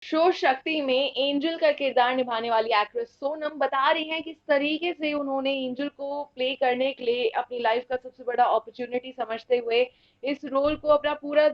Show शक्ति में angel का किरदार निभाने वाली एक्ट्रेस सोनम बता रही हैं किस तरीके से उन्होंने एंजल को प्ले करने के लिए अपनी लाइफ का सबसे बड़ा अपॉर्चुनिटी समझते हुए इस रोल को अपना पूरा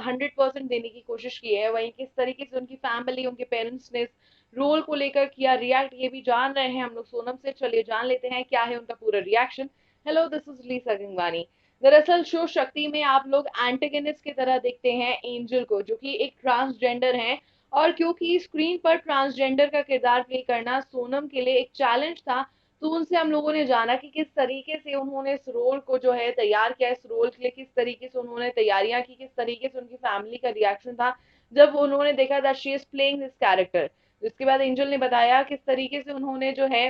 100% देने की कोशिश की है। वहीं किस तरीके से उनकी फैमिली, उनके पेरेंट्स ने इस रोल को लेकर किया रिएक्ट, ये भी जान रहे हैं हम लोग सोनम से। चलिए जान लेते हैं क्या है उनका पूरा reaction. Hello, this is Lisa Gangwani. दरअसल शो शक्ति में आप लोग एंटेगनिस्ट की तरह देखते हैं एंजल को, जो कि एक ट्रांसजेंडर हैं। और क्योंकि स्क्रीन पर ट्रांसजेंडर का किरदार प्ले करना सोनम के लिए एक चैलेंज था, तो उनसे हम लोगों ने जाना कि किस तरीके से उन्होंने इस रोल को जो है तैयार किया, इस रोल के लिए किस तरीके से उन्होंने तैयारियां की, किस तरीके से उनकी फैमिली का रिएक्शन था जब उन्होंने देखा that she is playing this character. जिसके बाद एंजल ने बताया किस तरीके से उन्होंने जो है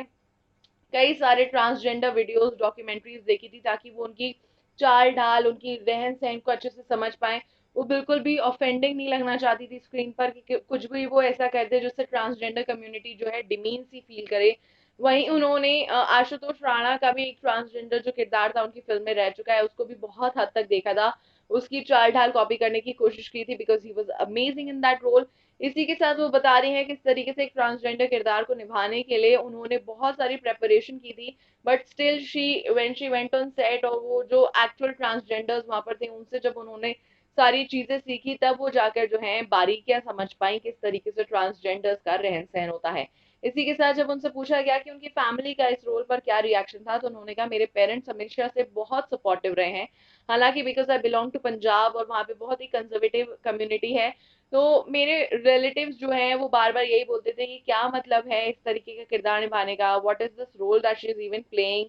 कई सारे ट्रांसजेंडर वीडियोस, डॉक्यूमेंट्रीज देखी थी, ताकि वो उनकी चाल ढाल, उनकी रहन सहन को अच्छे से समझ पाए। वो बिल्कुल भी ऑफेंडिंग नहीं लगना चाहती थी स्क्रीन पर कि कुछ भी वो ऐसा कर दे जिससे ट्रांसजेंडर कम्युनिटी जो है डिमीन सी फील करे। वहीं उन्होंने आशुतोष राणा का भी एक ट्रांसजेंडर जो किरदार था उनकी फिल्म में रह चुका है, उसको भी बहुत हद तक देखा था, उसकी चाल ढाल कॉपी करने की कोशिश की थी, because he was amazing in that role. इसी के साथ वो बता रही हैं किस तरीके से एक ट्रांसजेंडर किरदार को निभाने के लिए उन्होंने बहुत सारी प्रेपरेशन की थी, but still she went on set, और वो जो एक्चुअल ट्रांसजेंडर्स वहां पर थे उनसे जब उन्होंने सारी चीजें सीखी, तब वो जाकर जो है बारीकियां समझ पाई किस तरीके से ट्रांसजेंडर्स का रहन सहन होता है। इसी के साथ जब उनसे पूछा गया कि उनकी फैमिली का इस रोल पर क्या रिएक्शन था, तो उन्होंने कहा मेरे पेरेंट्स हमेशा से बहुत सपोर्टिव रहे हैं। हालांकि because I belong to Punjab और वहाँ पे बहुत ही कंजर्वेटिव कम्युनिटी है, तो मेरे रिलेटिव्स जो हैं वो बार बार यही बोलते थे कि क्या मतलब है इस तरीके का किरदार निभाने का, what is this role that she is even playing.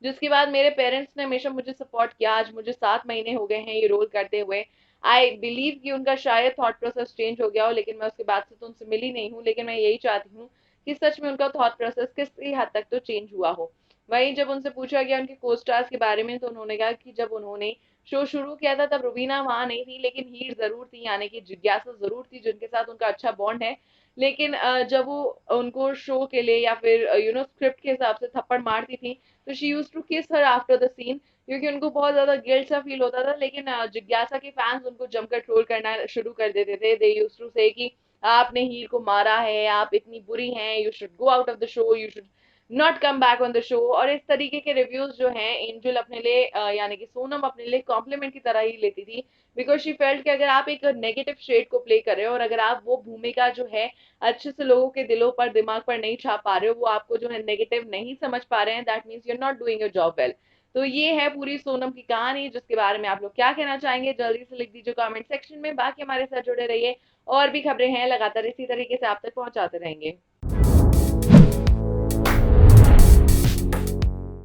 जिसके बाद मेरे पेरेंट्स ने हमेशा मुझे सपोर्ट किया। आज मुझे 7 महीने हो गए हैं ये रोल करते हुए। आई बिलीव कि उनका शायद थॉट प्रोसेस चेंज हो गया हो, लेकिन मैं उसके बाद से तो उनसे मिली नहीं हूँ, लेकिन मैं यही चाहती हूँ कि सच में उनका थॉट प्रोसेस किसी हद तक तो चेंज हुआ हो। वहीं जब उनसे पूछा गया उनके को स्टार्स के बारे में, तो उन्होंने कहा कि जब उन्होंने शो शुरू किया था तब रुबीना वहां नहीं थी, लेकिन हीर जरूर थी, यानी कि जिज्ञासा जरूर थी जिनके साथ उनका अच्छा बॉन्ड है। लेकिन जब वो उनको शो के लिए या फिर स्क्रिप्ट के हिसाब से थप्पड़ मारती थी, तो शी यूज टू किस हर आफ्टर द सीन, क्योंकि उनको बहुत ज्यादा गिल्ट सा फील होता था। लेकिन जिज्ञासा के फैंस उनको जमकर ट्रोल करना शुरू कर देते थे। दे यूज टू से कि आपने हीर को मारा है, आप इतनी बुरी हैं, you should go out of the show, you should not come back on the show. और इस तरीके के रिव्यूज जो हैं एंजल अपने लिए यानी कि सोनम अपने लिए कॉम्प्लीमेंट की तरह ही लेती थी, बिकॉज शी फेल्ट कि अगर आप एक नेगेटिव शेड को प्ले कर रहे हो और अगर आप वो भूमिका जो है अच्छे से लोगों के दिलों पर, दिमाग पर नहीं छाप पा रहे हो, वो आपको जो है नेगेटिव नहीं समझ पा रहे हैं, that means you are not doing your job well. तो ये है पूरी सोनम की कहानी, जिसके बारे में आप लोग क्या कहना चाहेंगे जल्दी से लिख दीजिए कमेंट सेक्शन में। बाकी हमारे साथ जुड़े रहिए, और भी खबरें हैं लगातार इसी तरीके से आप तक पहुंचाते रहेंगे।